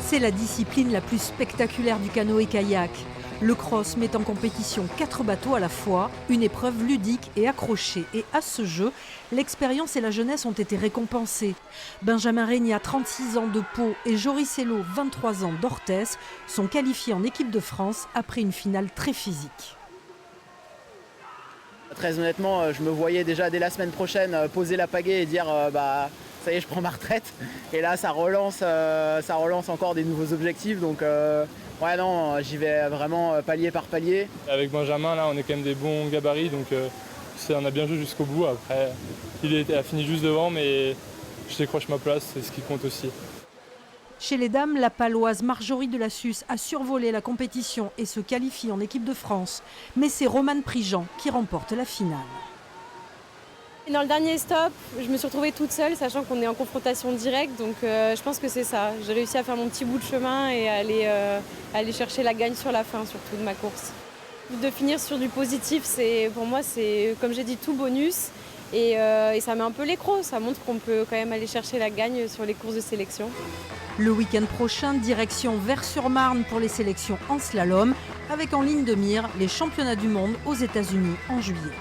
C'est la discipline la plus spectaculaire du canoë-kayak. Le cross met en compétition 4 bateaux à la fois, une épreuve ludique et accrochée. Et à ce jeu, l'expérience et la jeunesse ont été récompensées. Benjamin Régnat, 36 ans de Pau, et Joris Hello, 23 ans d'Orthès, sont qualifiés en équipe de France après une finale très physique. Très honnêtement, je me voyais déjà dès la semaine prochaine poser la pagaie et dire ça y est, je prends ma retraite. Et là, ça relance encore des nouveaux objectifs. Donc ouais, non, j'y vais vraiment palier par palier. Avec Benjamin, là, on est quand même des bons gabarits, donc on a bien joué jusqu'au bout. Après, il a fini juste devant, mais je décroche ma place, c'est ce qui compte aussi. Chez les dames, la paloise Marjorie Delassus a survolé la compétition et se qualifie en équipe de France. Mais c'est Romane Prigent qui remporte la finale. Dans le dernier stop, je me suis retrouvée toute seule, sachant qu'on est en confrontation directe. Donc je pense que c'est ça. J'ai réussi à faire mon petit bout de chemin et aller chercher la gagne sur la fin, surtout de ma course. De finir sur du positif, pour moi, c'est, comme j'ai dit, tout bonus. Et ça met un peu l'écrou. Ça montre qu'on peut quand même aller chercher la gagne sur les courses de sélection. Le week-end prochain, direction Vers-sur-Marne pour les sélections en slalom, avec en ligne de mire les championnats du monde aux États-Unis en juillet.